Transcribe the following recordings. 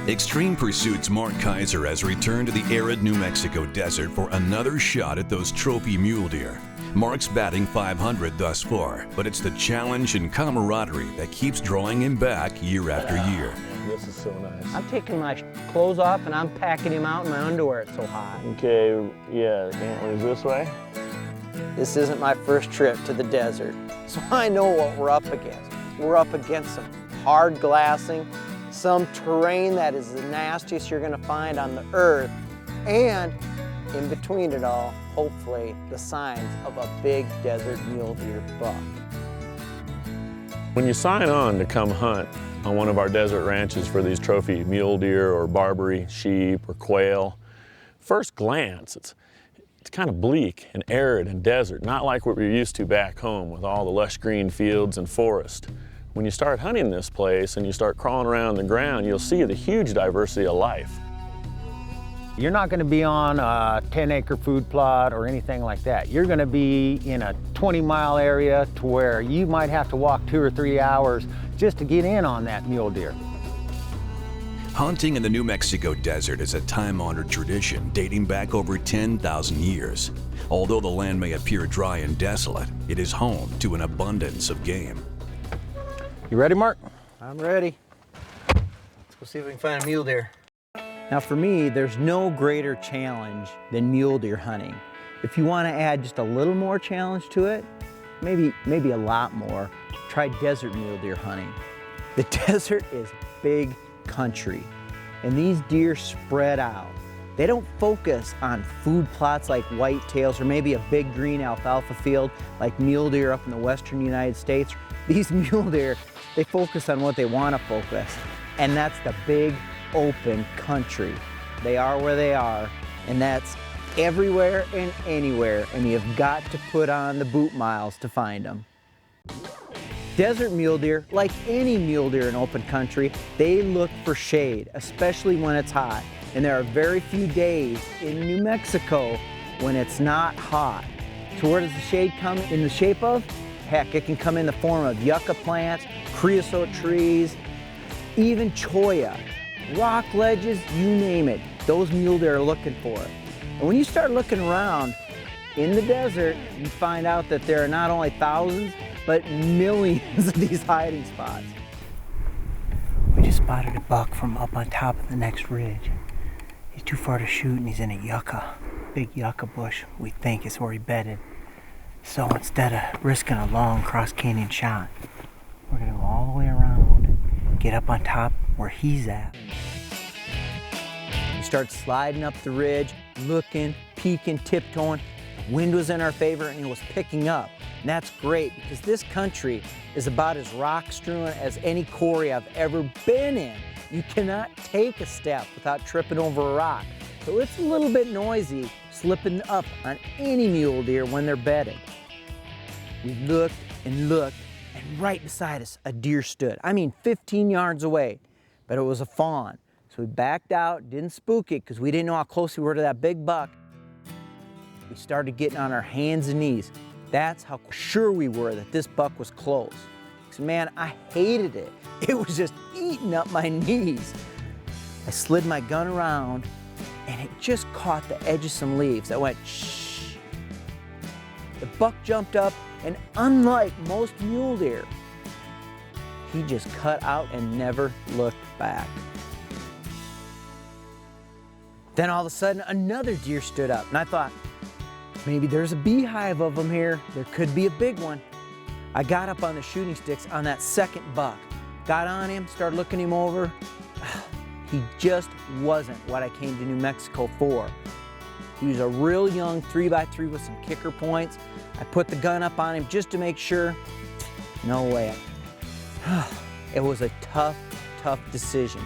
Extreme Pursuits Mark Kayser has returned to the arid New Mexico desert for another shot at those trophy mule deer. Mark's batting .500 thus far, but it's the challenge and camaraderie that keeps drawing him back year after year. This is so nice. I'm taking my clothes off and I'm packing him out in my underwear, it's so hot. Okay, yeah, antlers this way. This isn't my first trip to the desert, so I know what we're up against. We're up against some hard glassing, some terrain that is the nastiest you're gonna find on the earth, and in between it all, hopefully, the signs of a big desert mule deer buck. When you sign on to come hunt on one of our desert ranches for these trophy mule deer or Barbary sheep or quail, first glance, it's kind of bleak and arid and desert, not like what we're used to back home with all the lush green fields and forest. When you start hunting this place and you start crawling around the ground, you'll see the huge diversity of life. You're not going to be on a 10-acre food plot or anything like that. You're going to be in a 20-mile area to where you might have to walk 2 or 3 hours just to get in on that mule deer. Hunting in the New Mexico desert is a time-honored tradition dating back over 10,000 years. Although the land may appear dry and desolate, it is home to an abundance of game. You ready, Mark? I'm ready. Let's go see if we can find a mule deer. Now for me, there's no greater challenge than mule deer hunting. If you want to add just a little more challenge to it, maybe a lot more, try desert mule deer hunting. The desert is big country, and these deer spread out. They don't focus on food plots like whitetails or maybe a big green alfalfa field like mule deer up in the western United States. These mule deer, they focus on what they want to focus, and that's the big open country. They are where they are, and that's everywhere and anywhere, and you've got to put on the boot miles to find them. Desert mule deer, like any mule deer in open country, they look for shade, especially when it's hot. And there are very few days in New Mexico when it's not hot. So where does the shade come in the shape of? Heck, it can come in the form of yucca plants, creosote trees, even cholla, rock ledges, you name it. Those mule deer are looking for it. And when you start looking around in the desert, you find out that there are not only thousands, but millions of these hiding spots. We just spotted a buck from up on top of the next ridge. He's too far to shoot and he's in a big yucca bush, we think is where he bedded. So instead of risking a long cross canyon shot, we're gonna go all the way around, get up on top where he's at. We start sliding up the ridge, looking, peeking, tiptoeing. The wind was in our favor and it was picking up. And that's great because this country is about as rock-strewn as any quarry I've ever been in. You cannot take a step without tripping over a rock. So it's a little bit noisy slipping up on any mule deer when they're bedded. We looked and looked, and right beside us, a deer stood. I mean, 15 yards away, but it was a fawn. So we backed out, didn't spook it because we didn't know how close we were to that big buck. We started getting on our hands and knees. That's how sure we were that this buck was close. So, man, I hated it. It was just eating up my knees. I slid my gun around and it just caught the edge of some leaves. I went, shh. The buck jumped up and unlike most mule deer, he just cut out and never looked back. Then all of a sudden, another deer stood up and I thought, maybe there's a beehive of them here. There could be a big one. I got up on the shooting sticks on that second buck, got on him, started looking him over. He just wasn't what I came to New Mexico for. He was a real young 3x3 with some kicker points. I put the gun up on him just to make sure. No way. It was a tough decision.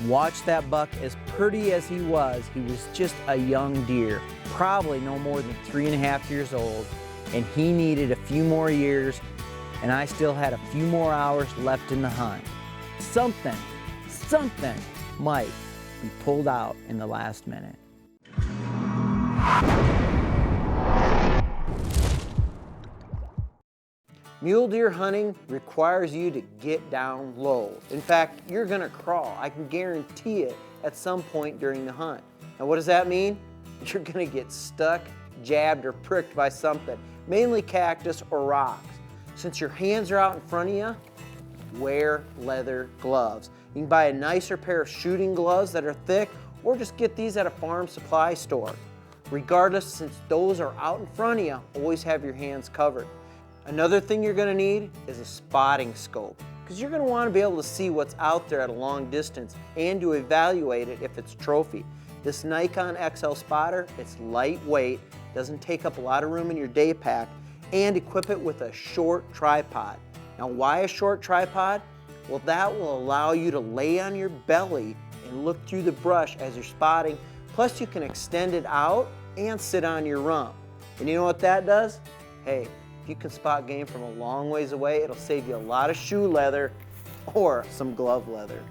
Watch that buck, as pretty as he was just a young deer, probably no more than 3.5 years old, and he needed a few more years, and I still had a few more hours left in the hunt. Something might be pulled out in the last minute. Mule deer hunting requires you to get down low. In fact, you're gonna crawl. I can guarantee it at some point during the hunt. Now what does that mean? You're gonna get stuck, jabbed, or pricked by something, mainly cactus or rocks. Since your hands are out in front of you, wear leather gloves. You can buy a nicer pair of shooting gloves that are thick, or just get these at a farm supply store. Regardless, since those are out in front of you, always have your hands covered. Another thing you're gonna need is a spotting scope, because you're gonna wanna be able to see what's out there at a long distance and to evaluate it if it's trophy. This Nikon XL spotter, it's lightweight, doesn't take up a lot of room in your day pack, and equip it with a short tripod. Now why a short tripod? Well, that will allow you to lay on your belly and look through the brush as you're spotting. Plus you can extend it out and sit on your rump. And you know what that does? Hey, if you can spot game from a long ways away, it'll save you a lot of shoe leather or some glove leather.